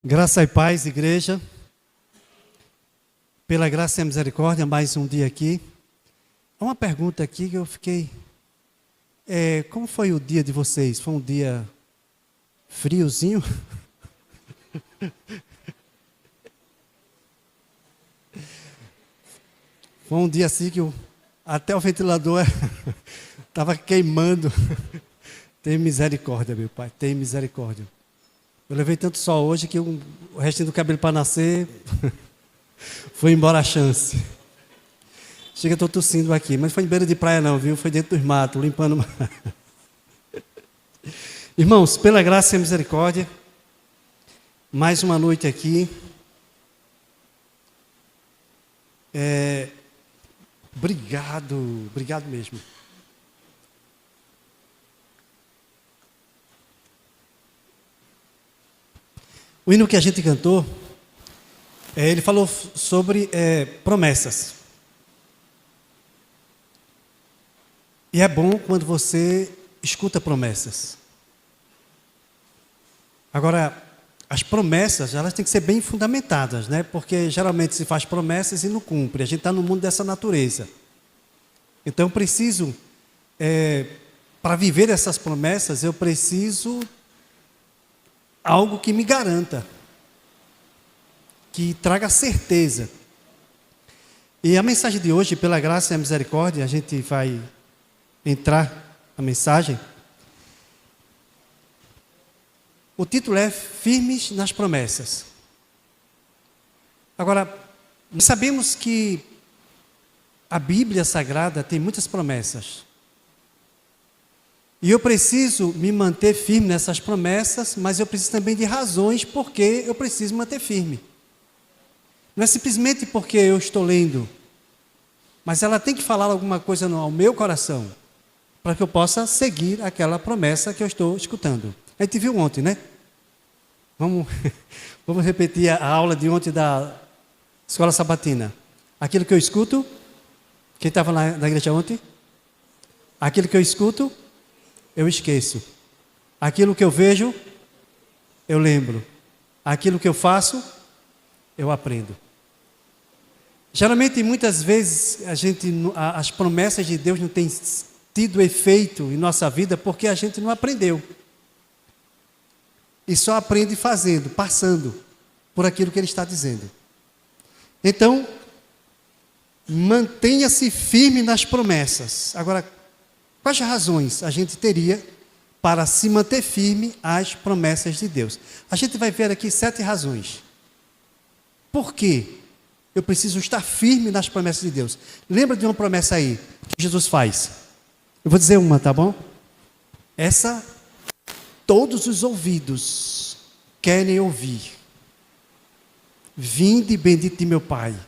Graça e paz, igreja. Pela graça e a misericórdia, mais um dia aqui. Há uma pergunta aqui que eu fiquei... como foi o dia de vocês? Foi um dia friozinho? Foi um dia assim que até o ventilador estava queimando. Tem misericórdia, meu Pai, tem misericórdia. Eu levei tanto sol hoje que o restinho do cabelo para nascer, foi embora a chance. Chega, estou tossindo aqui, mas foi em beira de praia não, viu? Foi dentro dos matos, limpando. Irmãos, pela graça e a misericórdia, mais uma noite aqui. Obrigado mesmo. O hino que a gente cantou, ele falou sobre promessas. E é bom quando você escuta promessas. Agora, as promessas, elas têm que ser bem fundamentadas, né? Porque geralmente se faz promessas e não cumpre. A gente está no mundo dessa natureza. Então, eu preciso, para viver essas promessas, eu preciso algo que me garanta, que traga certeza. E a mensagem de hoje, pela graça e a misericórdia, a gente vai entrar na mensagem. O título é Firmes nas Promessas. Agora, nós sabemos que a Bíblia Sagrada tem muitas promessas. E eu preciso me manter firme nessas promessas, mas eu preciso também de razões porque eu preciso manter firme. Não é simplesmente porque eu estou lendo, mas ela tem que falar alguma coisa ao meu coração, para que eu possa seguir aquela promessa que eu estou escutando. A gente viu ontem, né? Vamos repetir a aula de ontem da Escola Sabatina. Aquilo que eu escuto, quem estava na igreja ontem? Aquilo que eu escuto, eu esqueço. Aquilo que eu vejo, eu lembro. Aquilo que eu faço, eu aprendo. Geralmente, muitas vezes, as promessas de Deus não têm tido efeito em nossa vida porque a gente não aprendeu. E só aprende fazendo, passando por aquilo que Ele está dizendo. Então, mantenha-se firme nas promessas. Agora, quais razões a gente teria para se manter firme às promessas de Deus? A gente vai ver aqui 7 razões. Por quê? Eu preciso estar firme nas promessas de Deus. Lembra de uma promessa aí que Jesus faz? Eu vou dizer uma, tá bom? Essa, todos os ouvidos querem ouvir. Vinde bendito de meu Pai,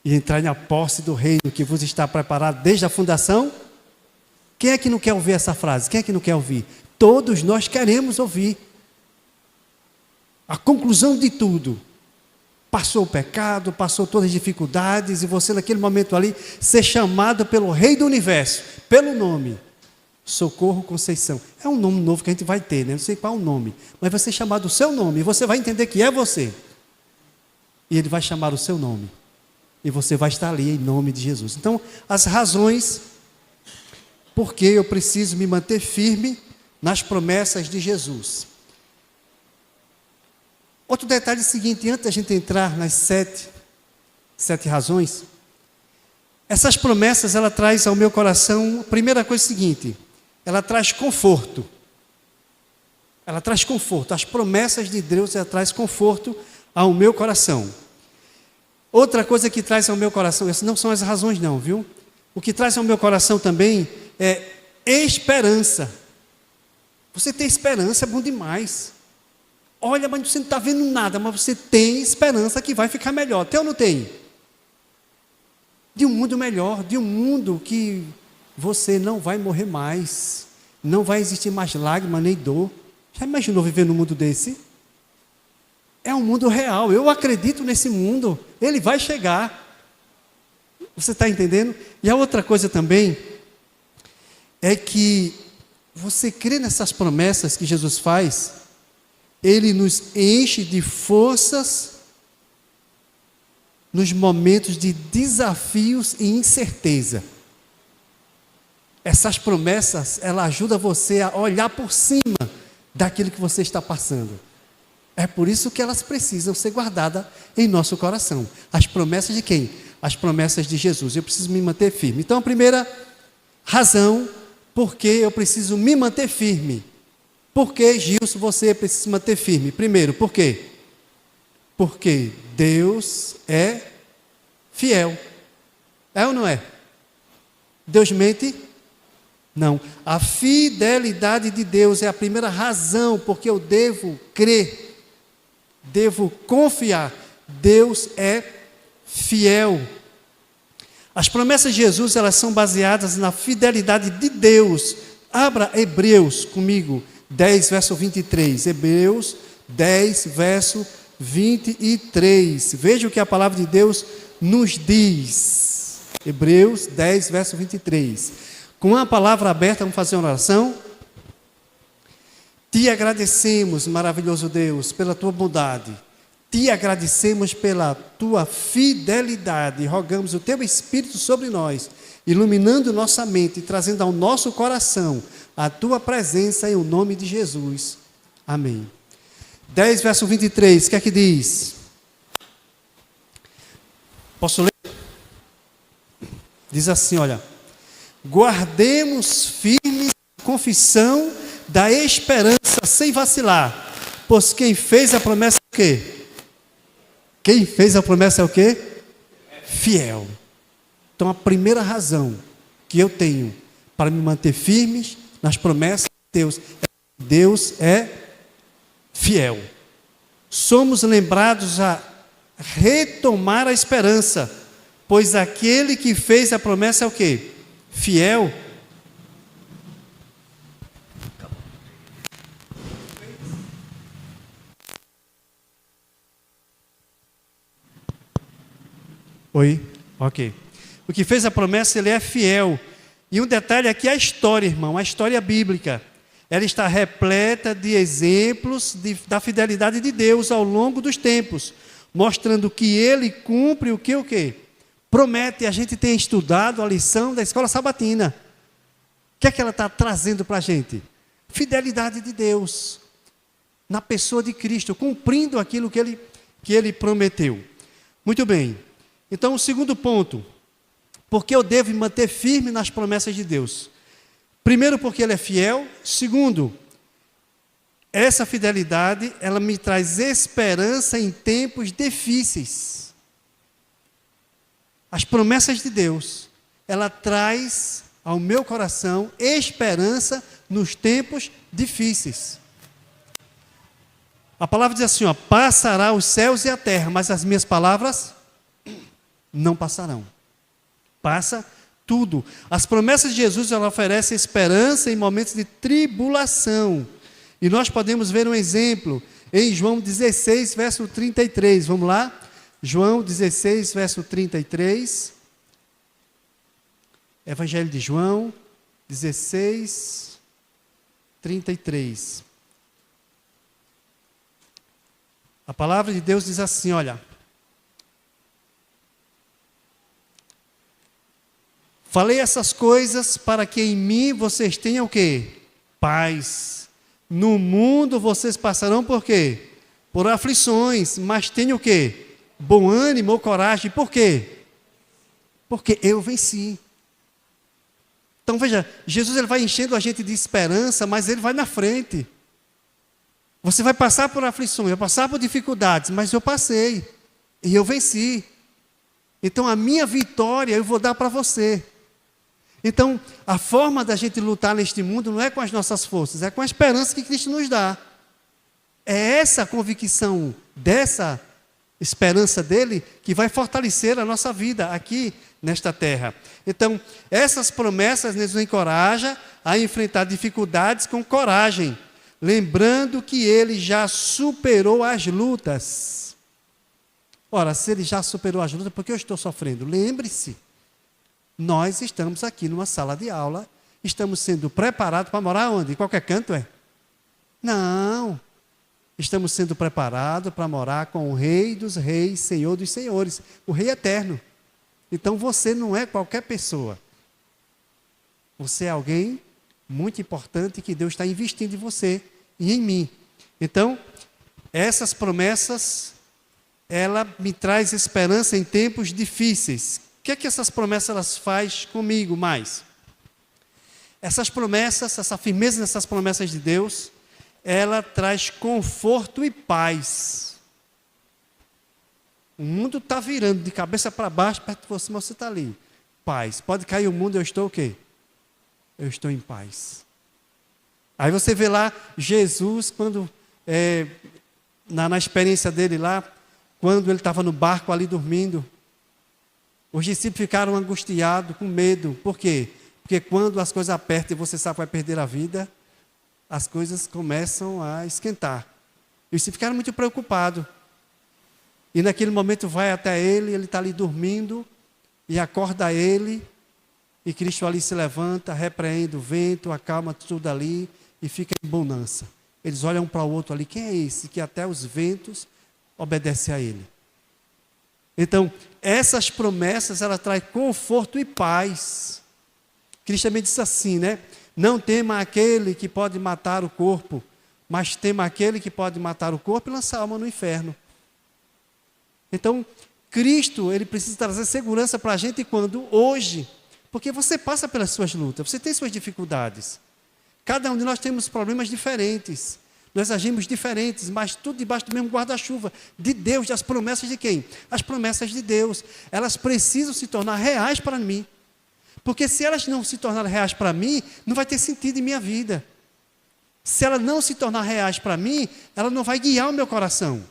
e entrar na posse do reino que vos está preparado desde a fundação. Quem é que não quer ouvir essa frase? Quem é que não quer ouvir? Todos nós queremos ouvir. A conclusão de tudo. Passou o pecado, passou todas as dificuldades, e você naquele momento ali, ser chamado pelo Rei do Universo, pelo nome, Socorro Conceição. É um nome novo que a gente vai ter, né? Não sei qual é o nome, mas vai ser chamado o seu nome, e você vai entender que é você. E Ele vai chamar o seu nome. E você vai estar ali em nome de Jesus. Então, as razões porque eu preciso me manter firme nas promessas de Jesus. Outro detalhe é o seguinte, antes da gente entrar nas sete razões, essas promessas, ela traz ao meu coração, a primeira coisa é a seguinte, ela traz conforto. Ela traz conforto. As promessas de Deus, ela traz conforto ao meu coração. Outra coisa que traz ao meu coração, essas não são as razões não, viu? O que traz ao meu coração também é esperança. Você tem esperança, é bom demais. Olha, mas você não está vendo nada, mas você tem esperança que vai ficar melhor. Tem ou não tem? De um mundo melhor, de um mundo que você não vai morrer mais, não vai existir mais lágrima nem dor. Já imaginou viver num mundo desse? É um mundo real, eu acredito nesse mundo, ele vai chegar. Você está entendendo? E a outra coisa também é que você crê nessas promessas que Jesus faz, Ele nos enche de forças nos momentos de desafios e incerteza. Essas promessas, ela ajuda você a olhar por cima daquilo que você está passando. É por isso que elas precisam ser guardadas em nosso coração. As promessas de quem? As promessas de Jesus. Eu preciso me manter firme. Então, a primeira razão, porque eu preciso me manter firme. Por que, Gilson, você precisa se manter firme? Primeiro, por quê? Porque Deus é fiel. É ou não é? Deus mente? Não. A fidelidade de Deus é a primeira razão porque eu devo crer, devo confiar. Deus é fiel. As promessas de Jesus, elas são baseadas na fidelidade de Deus. Abra Hebreus comigo, 10, verso 23. Hebreus 10, verso 23. Veja o que a palavra de Deus nos diz. Hebreus 10, verso 23. Com a palavra aberta, vamos fazer uma oração. Te agradecemos, maravilhoso Deus, pela tua bondade. Te agradecemos pela tua fidelidade. Rogamos o teu Espírito sobre nós, iluminando nossa mente e trazendo ao nosso coração a tua presença em o nome de Jesus. Amém. 10, verso 23, o que é que diz? Posso ler? Diz assim, olha. Guardemos firmes a confissão da esperança sem vacilar, pois quem fez a promessa é o quê? Quem fez a promessa é o quê? Fiel. Então a primeira razão que eu tenho para me manter firmes nas promessas de Deus é que Deus é fiel. Somos lembrados a retomar a esperança, pois aquele que fez a promessa é o quê? Fiel. Oi? Ok. O que fez a promessa, ele é fiel. E um detalhe aqui é a história, irmão, a história bíblica. Ela está repleta de exemplos da fidelidade de Deus ao longo dos tempos, mostrando que ele cumpre o quê? Promete. A gente tem estudado a lição da escola sabatina. O que é que ela está trazendo para a gente? Fidelidade de Deus na pessoa de Cristo, cumprindo aquilo que ele prometeu. Muito bem. Então, o segundo ponto, porque eu devo me manter firme nas promessas de Deus. Primeiro, porque ele é fiel. Segundo, essa fidelidade, ela me traz esperança em tempos difíceis. As promessas de Deus, ela traz ao meu coração esperança nos tempos difíceis. A palavra diz assim, ó, passará os céus e a terra, mas as minhas palavras não passarão. Passa tudo. As promessas de Jesus, ela oferece esperança em momentos de tribulação. E nós podemos ver um exemplo em João 16, verso 33. Vamos lá? João 16, verso 33. Evangelho de João 16, 33. A palavra de Deus diz assim, olha. Falei essas coisas para que em mim vocês tenham o quê? Paz. No mundo vocês passarão por quê? Por aflições, mas tenham o quê? Bom ânimo ou coragem. Por quê? Porque eu venci. Então veja, Jesus ele vai enchendo a gente de esperança, mas ele vai na frente. Você vai passar por aflições, vai passar por dificuldades, mas eu passei e eu venci. Então a minha vitória eu vou dar para você. Então a forma da gente lutar neste mundo não é com as nossas forças, é com a esperança que Cristo nos dá. É essa convicção dessa esperança dele que vai fortalecer a nossa vida aqui nesta terra. Então, essas promessas nos encorajam a enfrentar dificuldades com coragem, lembrando que ele já superou as lutas. Ora, se ele já superou as lutas, por que eu estou sofrendo? Lembre-se, nós estamos aqui numa sala de aula, estamos sendo preparados para morar onde? Em qualquer canto, é? Não. Estamos sendo preparados para morar com o Rei dos Reis, Senhor dos Senhores, o Rei eterno. Então você não é qualquer pessoa. Você é alguém muito importante que Deus está investindo em você e em mim. Então, essas promessas, ela me traz esperança em tempos difíceis. O que é que essas promessas elas fazem comigo mais? Essas promessas, essa firmeza nessas promessas de Deus, ela traz conforto e paz. O mundo está virando de cabeça para baixo, perto de você, mas você está ali. Paz. Pode cair o mundo, eu estou o quê? Eu estou em paz. Aí você vê lá Jesus, quando na experiência dele lá, quando ele estava no barco ali dormindo, os discípulos ficaram angustiados, com medo. Por quê? Porque quando as coisas apertam e você sabe que vai perder a vida, as coisas começam a esquentar. E eles ficaram muito preocupados. E naquele momento vai até ele está ali dormindo, e acorda ele, e Cristo ali se levanta, repreende o vento, acalma tudo ali, e fica em bonança. Eles olham um para o outro ali, quem é esse que até os ventos obedecem a ele? Então, essas promessas, ela traz conforto e paz. Cristo também disse assim, né? Não tema aquele que pode matar o corpo, mas tema aquele que pode matar o corpo e lançar a alma no inferno. Então, Cristo, ele precisa trazer segurança para a gente quando? Hoje. Porque você passa pelas suas lutas, você tem suas dificuldades. Cada um de nós temos problemas diferentes. Nós agimos diferentes, mas tudo debaixo do mesmo guarda-chuva. De Deus, das promessas de quem? As promessas de Deus. Elas precisam se tornar reais para mim. Porque se elas não se tornarem reais para mim, não vai ter sentido em minha vida. Se ela não se tornar reais para mim, ela não vai guiar o meu coração.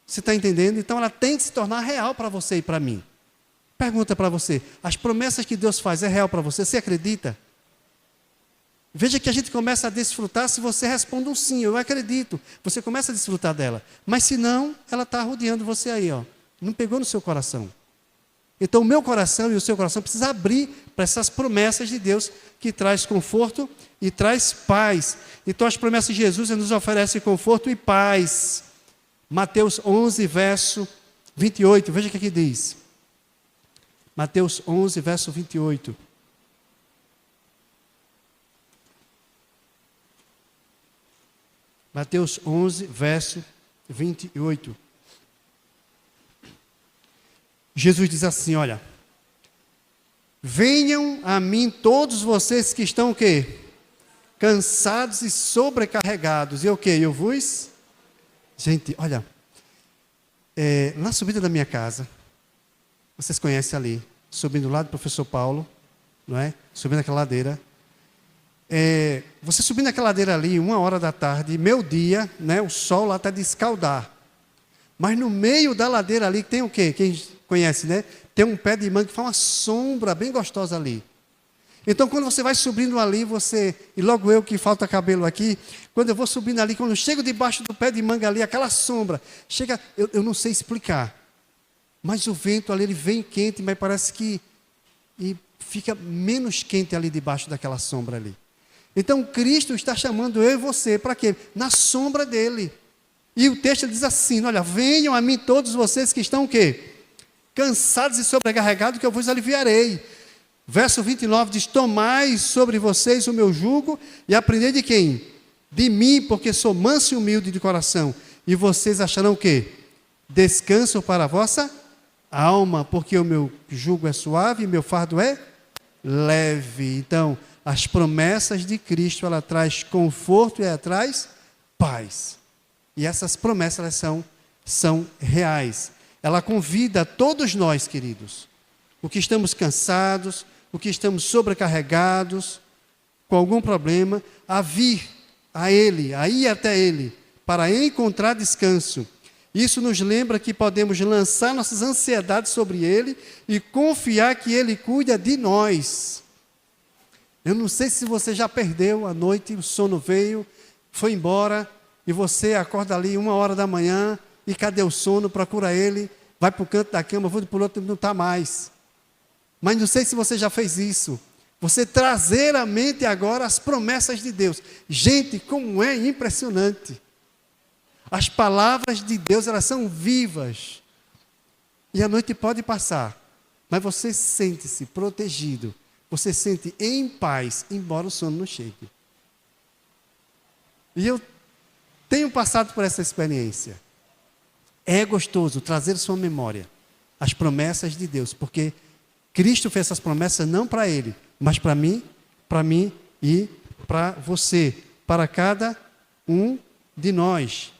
Você está entendendo? Então ela tem que se tornar real para você e para mim. Pergunta para você, as promessas que Deus faz é real para você? Você acredita? Veja que a gente começa a desfrutar se você responde um sim, eu acredito. Você começa a desfrutar dela. Mas se não, ela está rodeando você aí, ó. Não pegou no seu coração. Então o meu coração e o seu coração precisam abrir para essas promessas de Deus que traz conforto e traz paz. Então as promessas de Jesus nos oferecem conforto e paz. Mateus 11, verso 28, veja o que aqui diz. Mateus 11, verso 28. Mateus 11, verso 28. Jesus diz assim, olha. Venham a mim todos vocês que estão o quê? Cansados e sobrecarregados. E o quê? Eu vos... Gente, olha. Na subida da minha casa, vocês conhecem ali, subindo lá do professor Paulo, não é? Subindo aquela ladeira. Você subindo aquela ladeira ali, 1h da tarde, meio dia, né, o sol lá está de escaldar. Mas no meio da ladeira ali tem o quê? Quem conhece, né? Tem um pé de manga que faz uma sombra bem gostosa ali. Então, quando você vai subindo ali, e logo eu que falta cabelo aqui, quando eu vou subindo ali, quando eu chego debaixo do pé de manga ali, aquela sombra, chega, eu não sei explicar. Mas o vento ali, ele vem quente, mas parece que fica menos quente ali debaixo daquela sombra ali. Então, Cristo está chamando eu e você, para quê? Na sombra dele. E o texto diz assim, olha, venham a mim todos vocês que estão o quê? Cansados e sobrecarregados, que eu vos aliviarei. Verso 29 diz, tomai sobre vocês o meu jugo e aprendei de quem? De mim, porque sou manso e humilde de coração. E vocês acharão o quê? Descanso para a vossa alma, porque o meu jugo é suave e meu fardo é leve. Então, as promessas de Cristo, ela traz conforto e ela traz paz. E essas promessas, elas são reais. Ela convida todos nós, queridos, o que estamos cansados, o que estamos sobrecarregados, com algum problema, a vir a Ele, a ir até Ele, para encontrar descanso. Isso nos lembra que podemos lançar nossas ansiedades sobre Ele e confiar que Ele cuida de nós. Eu não sei se você já perdeu a noite, o sono veio, foi embora, e você acorda ali 1h da manhã, e cadê o sono? Procura ele, vai para o canto da cama, vou para o outro, não está mais. Mas não sei se você já fez isso. Você trazer à mente agora as promessas de Deus. Gente, como é impressionante. As palavras de Deus, elas são vivas. E a noite pode passar, mas você sente-se protegido. Você sente em paz, embora o sono não chegue. E eu tenho passado por essa experiência. É gostoso trazer sua memória as promessas de Deus, porque Cristo fez essas promessas não para Ele, mas para mim e para você, para cada um de nós.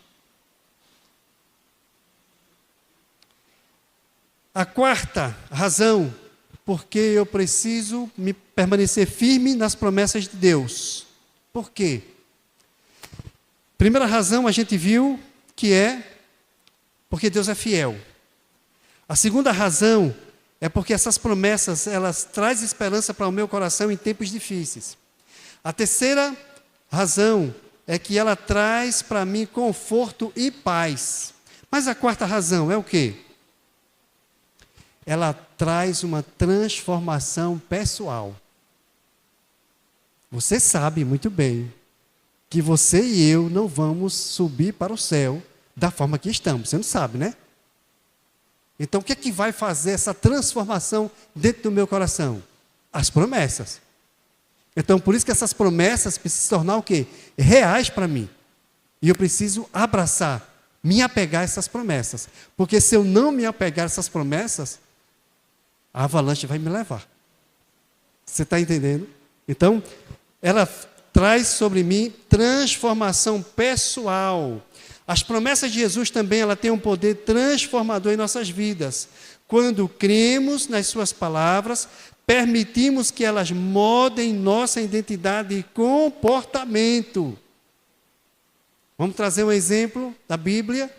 A quarta razão, porque eu preciso me permanecer firme nas promessas de Deus. Por quê? Primeira razão a gente viu que é porque Deus é fiel. A segunda razão é porque essas promessas, elas trazem esperança para o meu coração em tempos difíceis. A terceira razão é que ela traz para mim conforto e paz. Mas a quarta razão é o quê? Ela traz uma transformação pessoal. Você sabe muito bem que você e eu não vamos subir para o céu da forma que estamos. Você não sabe, né? Então, o que é que vai fazer essa transformação dentro do meu coração? As promessas. Então, por isso que essas promessas precisam se tornar o quê? Reais para mim. E eu preciso abraçar, me apegar a essas promessas. Porque se eu não me apegar a essas promessas, a avalanche vai me levar. Você está entendendo? Então, ela traz sobre mim transformação pessoal. As promessas de Jesus também, ela tem um poder transformador em nossas vidas. Quando cremos nas suas palavras, permitimos que elas moldem nossa identidade e comportamento. Vamos trazer um exemplo da Bíblia.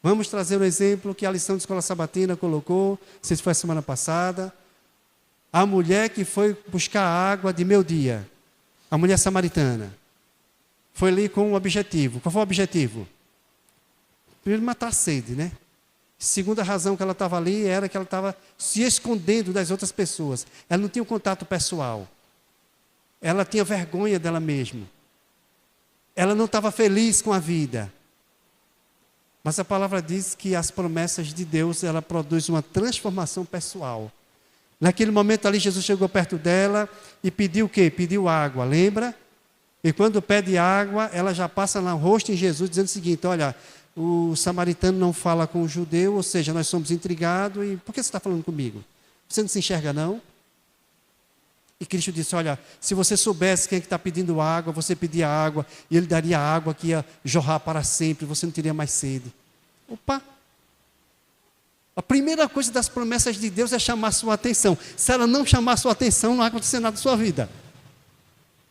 Vamos trazer um exemplo que a lição de escola sabatina colocou, não sei se foi a semana passada. A mulher que foi buscar água de meio-dia, a mulher samaritana, foi ali com um objetivo. Qual foi o objetivo? Primeiro, matar a sede, né? Segunda razão que ela estava ali era que ela estava se escondendo das outras pessoas. Ela não tinha um contato pessoal. Ela tinha vergonha dela mesma. Ela não estava feliz com a vida. Mas a palavra diz que as promessas de Deus, ela produz uma transformação pessoal. Naquele momento ali, Jesus chegou perto dela e pediu o quê? Pediu água, lembra? E quando pede água, ela já passa no rosto em Jesus, dizendo o seguinte: olha, o samaritano não fala com o judeu, ou seja, nós somos intrigados, e por que você está falando comigo? Você não se enxerga, não? E Cristo disse: olha, se você soubesse quem é que está pedindo água, você pedia água, e ele daria água que ia jorrar para sempre, você não teria mais sede. Opa! A primeira coisa das promessas de Deus é chamar sua atenção. Se ela não chamar sua atenção, não vai acontecer nada na sua vida.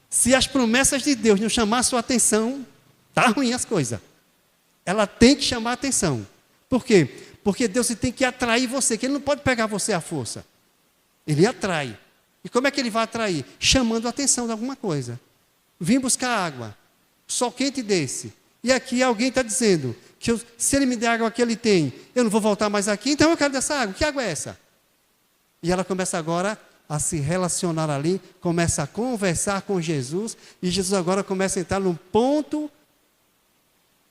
Se as promessas de Deus não chamar sua atenção, está ruim as coisas. Ela tem que chamar a atenção. Por quê? Porque Deus tem que atrair você, que Ele não pode pegar você à força. Ele atrai. E como é que Ele vai atrair? Chamando a atenção de alguma coisa. Vim buscar água. Sol quente desse. E aqui alguém está dizendo que se Ele me der a água que Ele tem, eu não vou voltar mais aqui, então eu quero dessa água. Que água é essa? E ela começa agora a se relacionar ali, começa a conversar com Jesus, e Jesus agora começa a entrar num ponto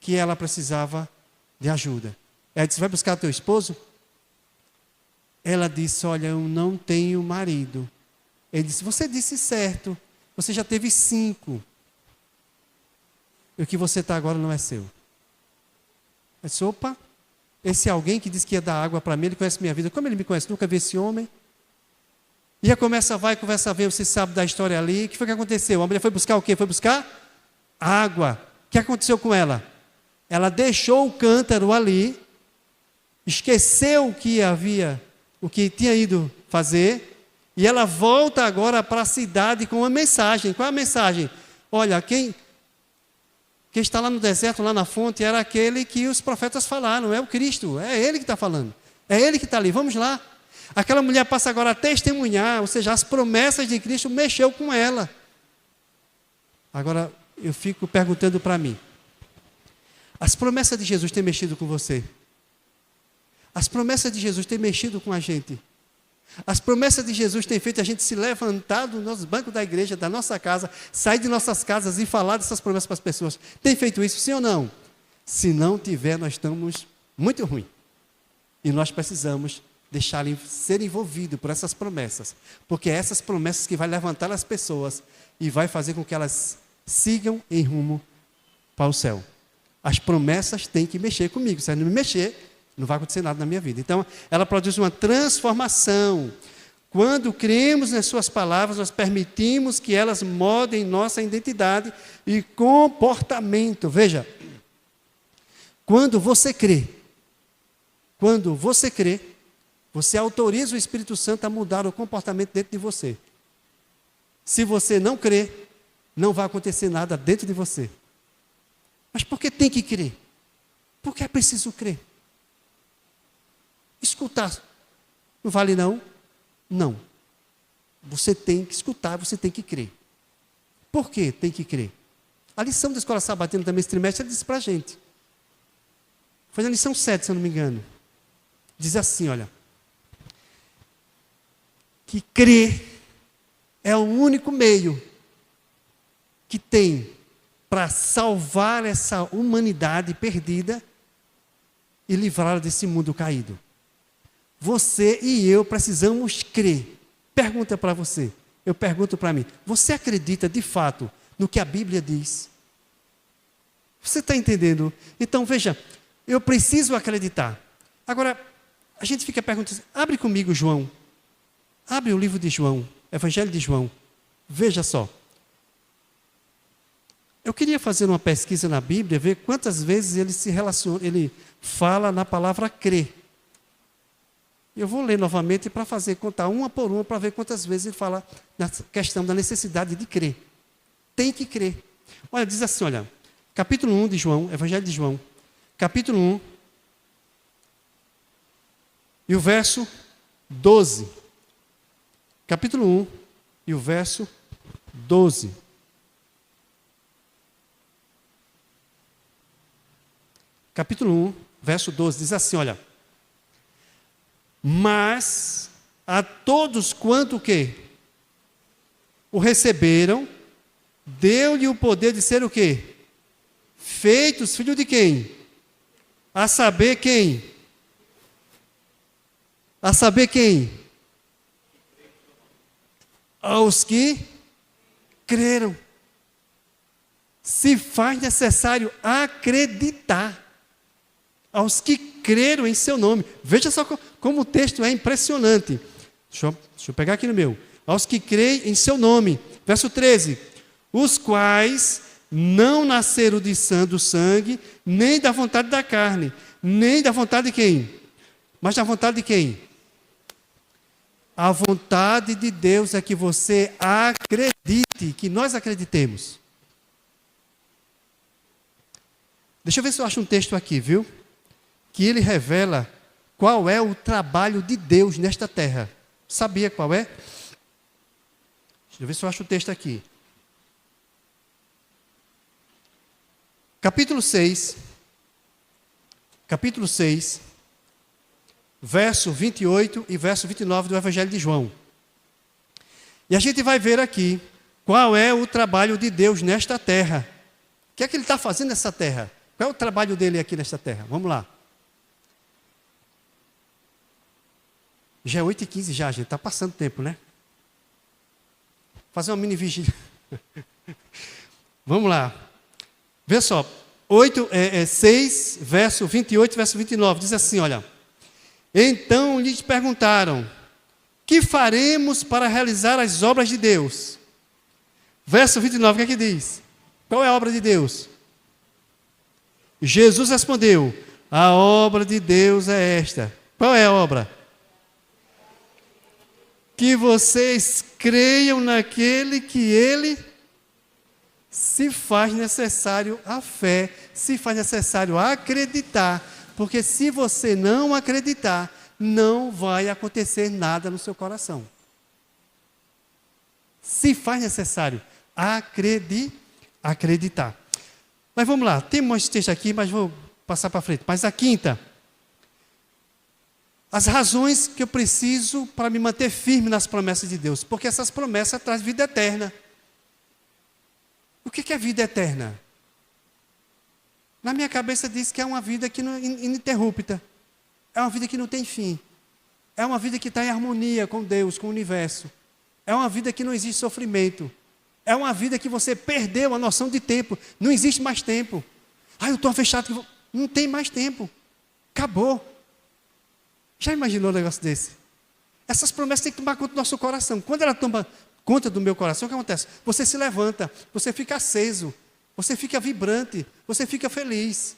que ela precisava de ajuda. Ela disse: vai buscar teu esposo? Ela disse: olha, eu não tenho marido. Ele disse: você disse certo, você já teve 5. E o que você está agora não é seu. Eu disse: opa, esse alguém que disse que ia dar água para mim, ele conhece minha vida. Como ele me conhece? Nunca vi esse homem. E a conversa vai, conversa vem, você sabe da história ali. O que foi que aconteceu? A mulher foi buscar o quê? Foi buscar água. O que aconteceu com ela? Ela deixou o cântaro ali, esqueceu o que tinha ido fazer, e ela volta agora para a cidade com uma mensagem. Qual é a mensagem? Olha, quem está lá no deserto, lá na fonte, era aquele que os profetas falaram, é o Cristo, é Ele que está falando, é Ele que está ali, vamos lá. Aquela mulher passa agora a testemunhar, ou seja, as promessas de Cristo mexeu com ela. Agora, eu fico perguntando para mim, as promessas de Jesus têm mexido com você? As promessas de Jesus têm mexido com a gente? As promessas de Jesus têm feito a gente se levantar do nosso banco da igreja, da nossa casa, sair de nossas casas e falar dessas promessas para as pessoas? Tem feito isso, sim ou não? Se não tiver, nós estamos muito ruim. E nós precisamos deixar ser envolvido por essas promessas. Porque é essas promessas que vai levantar as pessoas e vai fazer com que elas sigam em rumo para o céu. As promessas têm que mexer comigo. Se ela não me mexer, não vai acontecer nada na minha vida. Então, ela produz uma transformação. Quando cremos nas suas palavras, nós permitimos que elas moldem nossa identidade e comportamento. Veja, quando você crê, você autoriza o Espírito Santo a mudar o comportamento dentro de você. Se você não crê, não vai acontecer nada dentro de você. Mas por que tem que crer? Porque é preciso crer. Escutar não vale não? Não. Você tem que escutar, você tem que crer. Por que tem que crer? A lição da Escola Sabatina também esse trimestre disse para a gente. Foi na lição 7, se eu não me engano. Diz assim, olha. Que crer é o único meio que tem para salvar essa humanidade perdida e livrá-la desse mundo caído. Você e eu precisamos crer. Pergunta para você, eu pergunto para mim, você acredita de fato no que a Bíblia diz? Você está entendendo? Então veja, eu preciso acreditar. Agora, a gente fica perguntando, abre comigo João. Abre o livro de João, Evangelho de João. Veja só. Eu queria fazer uma pesquisa na Bíblia, ver quantas vezes ele se relaciona, ele fala na palavra crer. Eu vou ler novamente para contar uma por uma, para ver quantas vezes ele fala na questão da necessidade de crer. Tem que crer. Olha, diz assim, olha, capítulo 1 de João, Evangelho de João, capítulo 1, e o verso 12. Capítulo 1 e o verso 12. Capítulo 1, verso 12, diz assim, olha. Mas a todos quanto o quê? O receberam, deu-lhe o poder de ser o quê? Feitos filho de quem? A saber quem? A saber quem? Aos que creram. Se faz necessário acreditar. Aos que creram em seu nome. Veja só como o texto é impressionante. Deixa eu pegar aqui no meu. Aos que creem em seu nome. Verso 13. Os quais não nasceram do sangue, nem da vontade da carne, nem da vontade de quem? Mas da vontade de quem? A vontade de Deus é que você acredite, que nós acreditemos. Deixa eu ver se eu acho um texto aqui, viu? Que ele revela qual é o trabalho de Deus nesta terra. Sabia qual é? Deixa eu ver se eu acho o texto aqui. Capítulo 6, verso 28 e verso 29 do Evangelho de João. E a gente vai ver aqui qual é o trabalho de Deus nesta terra. O que é que ele está fazendo nessa terra? Qual é o trabalho dele aqui nesta terra? Vamos lá. Já é 8h15 já, gente. Está passando tempo, né? Fazer uma mini vigília. Vamos lá. Vê só. 6, verso 28, verso 29. Diz assim, olha. Então lhes perguntaram, que faremos para realizar as obras de Deus? Verso 29, o que é que diz? Qual é a obra de Deus? Jesus respondeu, a obra de Deus é esta. Qual é a obra? Que vocês creiam naquele que Ele se faz necessário a fé, se faz necessário acreditar, porque se você não acreditar, não vai acontecer nada no seu coração. Se faz necessário acreditar. Mas vamos lá, tem um monte de texto aqui, mas vou passar para frente. Mas a quinta, as razões que eu preciso para me manter firme nas promessas de Deus, porque essas promessas trazem vida eterna. O que é vida eterna? Na minha cabeça diz que é uma vida que ininterrupta. É uma vida que não tem fim. É uma vida que está em harmonia com Deus, com o universo. É uma vida que não existe sofrimento. É uma vida que você perdeu a noção de tempo. Não existe mais tempo. Eu estou fechado. Não tem mais tempo. Acabou. Já imaginou um negócio desse? Essas promessas têm que tomar conta do nosso coração. Quando ela toma conta do meu coração, o que acontece? Você se levanta, você fica aceso, você fica vibrante, você fica feliz.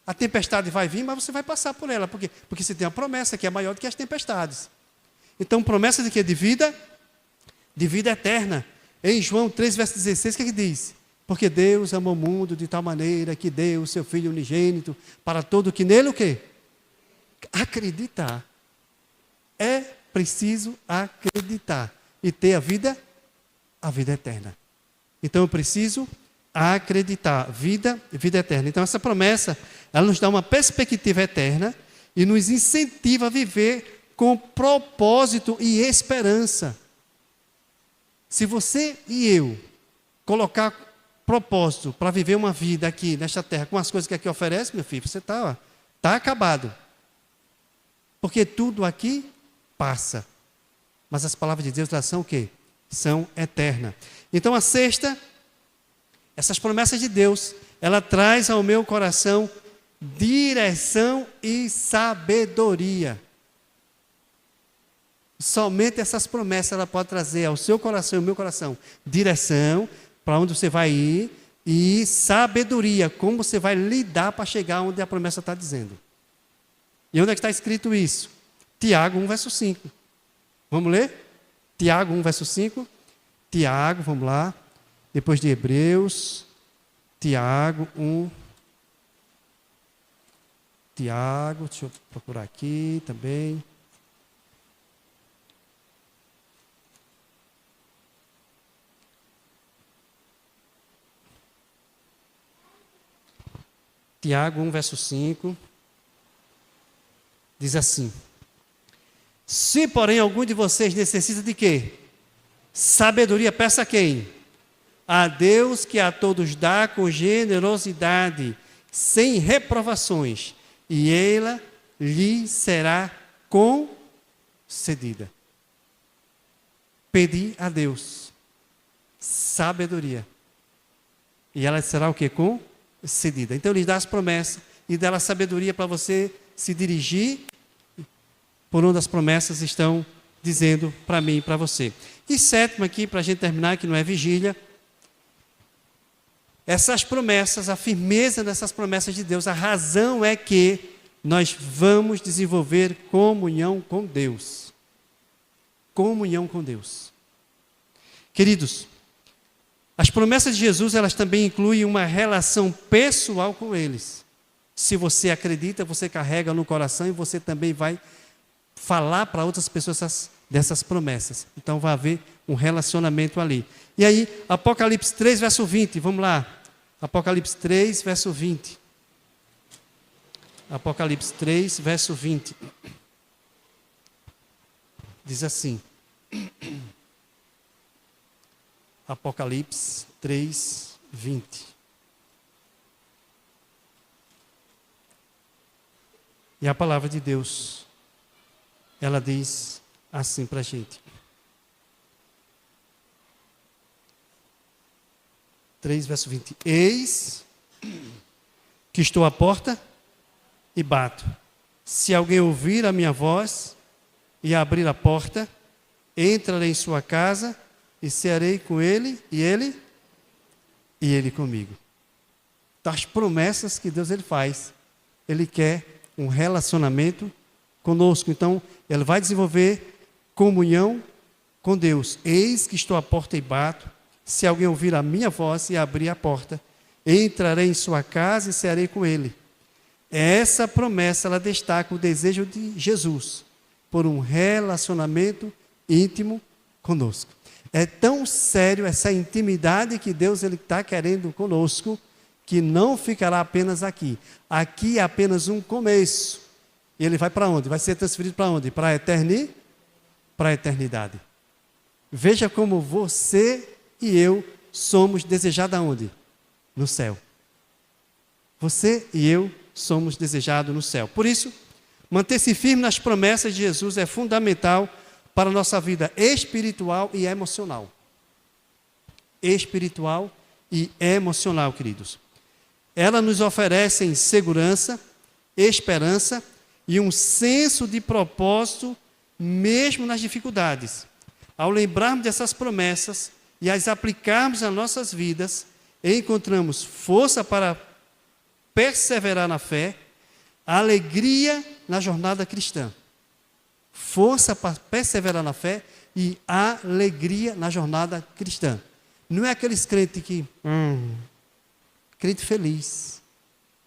A tempestade vai vir, mas você vai passar por ela. Por quê? Porque você tem uma promessa que é maior do que as tempestades. Então, promessa de quê? De vida? De vida eterna. Em João 3, verso 16, o que diz? Porque Deus amou o mundo de tal maneira que deu o seu Filho unigênito para todo que nele o quê? Acreditar. É preciso acreditar e ter a vida eterna. Então eu preciso acreditar, vida eterna. Então essa promessa, ela nos dá uma perspectiva eterna e nos incentiva a viver com propósito e esperança. Se você e eu colocar propósito para viver uma vida aqui nesta terra com as coisas que aqui oferece, meu filho, você está acabado. Porque tudo aqui passa. Mas as palavras de Deus, elas são o quê? São eternas. Então a sexta, essas promessas de Deus, ela traz ao meu coração direção e sabedoria. Somente essas promessas ela pode trazer ao seu coração e ao meu coração direção para onde você vai ir e sabedoria, como você vai lidar para chegar onde a promessa está dizendo. E onde é que está escrito isso? Tiago 1, verso 5. Vamos ler? Tiago 1, verso 5. Tiago, vamos lá. Depois de Hebreus. Tiago 1. Tiago, deixa eu procurar aqui também. Tiago 1, verso 5. Diz assim: se, porém, algum de vocês necessita de quê? Sabedoria, peça a quem? A Deus, que a todos dá com generosidade, sem reprovações, e ela lhe será concedida. Pedir a Deus sabedoria, e ela será o quê? Concedida. Então, ele dá as promessas e dá a sabedoria para você se dirigir por onde as promessas estão dizendo para mim e para você. E sétimo aqui, para a gente terminar, que não é vigília, essas promessas, a firmeza dessas promessas de Deus, a razão é que nós vamos desenvolver comunhão com Deus. Comunhão com Deus. Queridos, as promessas de Jesus, elas também incluem uma relação pessoal com eles. Se você acredita, você carrega no coração e você também vai falar para outras pessoas dessas promessas. Então vai haver um relacionamento ali. E aí, Apocalipse 3, verso 20, vamos lá. Apocalipse 3, verso 20. Apocalipse 3, verso 20. Diz assim. Apocalipse 3, 20. E a palavra de Deus, ela diz assim para a gente. 3, verso 20. Eis que estou à porta e bato. Se alguém ouvir a minha voz e abrir a porta, entrarei em sua casa e cearei com ele e ele comigo. Então, as promessas que Deus ele faz, ele quer um relacionamento conosco. Então, ele vai desenvolver comunhão com Deus. Eis que estou à porta e bato. Se alguém ouvir a minha voz e abrir a porta, entrarei em sua casa e cearei com ele. Essa promessa, ela destaca o desejo de Jesus por um relacionamento íntimo conosco. É tão sério essa intimidade que Deus está querendo conosco, que não ficará apenas aqui. Aqui é apenas um começo. E ele vai para onde? Vai ser transferido para onde? Para a eternidade. Veja como você e eu somos desejados aonde? No céu. Você e eu somos desejados no céu. Por isso, manter-se firme nas promessas de Jesus é fundamental para a nossa vida espiritual e emocional. Espiritual e emocional, queridos. Ela nos oferece segurança, esperança e um senso de propósito, mesmo nas dificuldades. Ao lembrarmos dessas promessas e as aplicarmos nas nossas vidas, encontramos força para perseverar na fé, alegria na jornada cristã. Força para perseverar na fé e alegria na jornada cristã. Não é aqueles crentes que... crente feliz,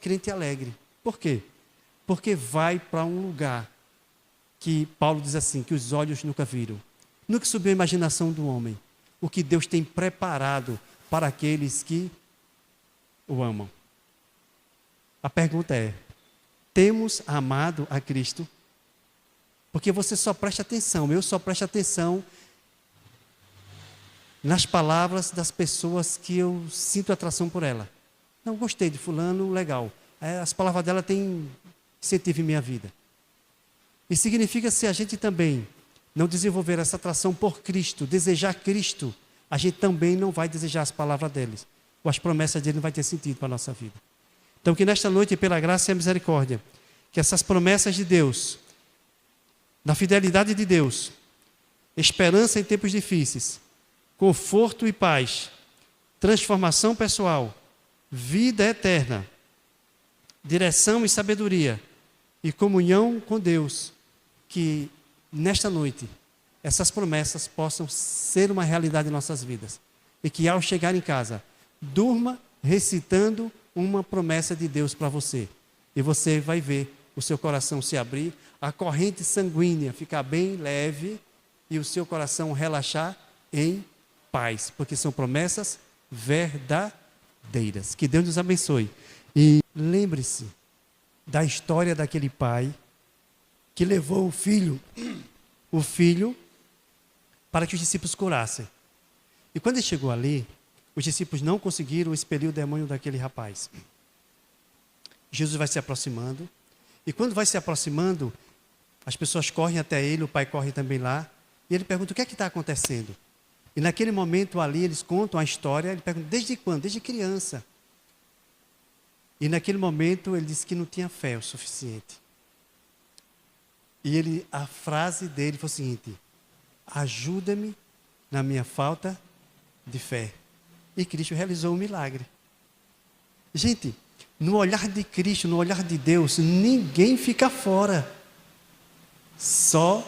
crente alegre. Por quê? Porque vai para um lugar que Paulo diz assim, que os olhos nunca viram. Nunca subiu a imaginação do homem. O que Deus tem preparado para aqueles que o amam. A pergunta é, temos amado a Cristo? Porque você só presta atenção, eu só presto atenção nas palavras das pessoas que eu sinto atração por ela. Não gostei de fulano, legal. As palavras dela têm incentivo em minha vida. E significa se a gente também não desenvolver essa atração por Cristo, desejar Cristo, a gente também não vai desejar as palavras deles. Ou as promessas dele não vai ter sentido para a nossa vida. Então que nesta noite, pela graça e a misericórdia, que essas promessas de Deus, na fidelidade de Deus, esperança em tempos difíceis, conforto e paz, transformação pessoal, vida eterna, direção e sabedoria e comunhão com Deus, que nesta noite essas promessas possam ser uma realidade em nossas vidas e que ao chegar em casa, durma recitando uma promessa de Deus para você e você vai ver o seu coração se abrir, a corrente sanguínea ficar bem leve e o seu coração relaxar em paz, porque são promessas verdadeiras. Que Deus nos abençoe. E lembre-se da história daquele pai que levou o filho para que os discípulos curassem. E quando ele chegou ali, os discípulos não conseguiram expelir o demônio daquele rapaz. Jesus vai se aproximando, e quando vai se aproximando, as pessoas correm até ele, o pai corre também lá, e ele pergunta, o que é que está acontecendo? E naquele momento ali, eles contam a história, ele pergunta, desde quando? Desde criança. E naquele momento, ele disse que não tinha fé o suficiente. E a frase dele foi a seguinte, ajuda-me na minha falta de fé. E Cristo realizou um milagre. Gente, no olhar de Cristo, no olhar de Deus, ninguém fica fora. Só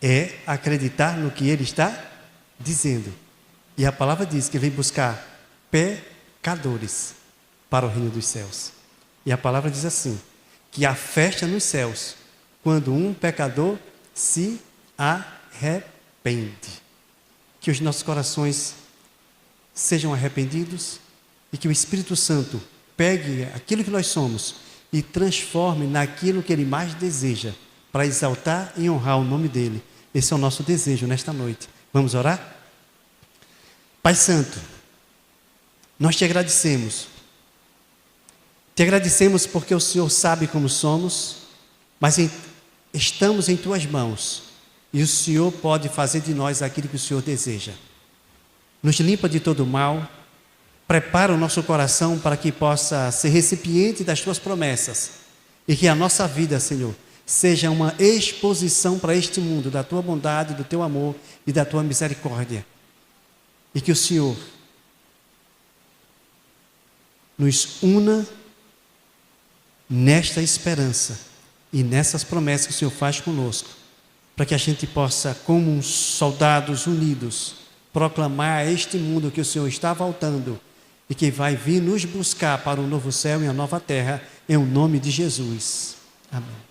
é acreditar no que Ele está dizendo. E a palavra diz que vem buscar pecadores para o reino dos céus. E a palavra diz assim, que há festa nos céus, quando um pecador se arrepende. Que os nossos corações sejam arrependidos e que o Espírito Santo pegue aquilo que nós somos e transforme naquilo que Ele mais deseja, para exaltar e honrar o nome dEle. Esse é o nosso desejo nesta noite. Vamos orar? Pai Santo, nós te agradecemos. Te agradecemos porque o Senhor sabe como somos, mas estamos em Tuas mãos e o Senhor pode fazer de nós aquilo que o Senhor deseja. Nos limpa de todo o mal, prepara o nosso coração para que possa ser recipiente das Tuas promessas e que a nossa vida, Senhor, seja uma exposição para este mundo da Tua bondade, do Teu amor e da Tua misericórdia. E que o Senhor nos una nesta esperança e nessas promessas que o Senhor faz conosco, para que a gente possa, como uns soldados unidos, proclamar a este mundo que o Senhor está voltando e que vai vir nos buscar para o novo céu e a nova terra, em nome de Jesus. Amém.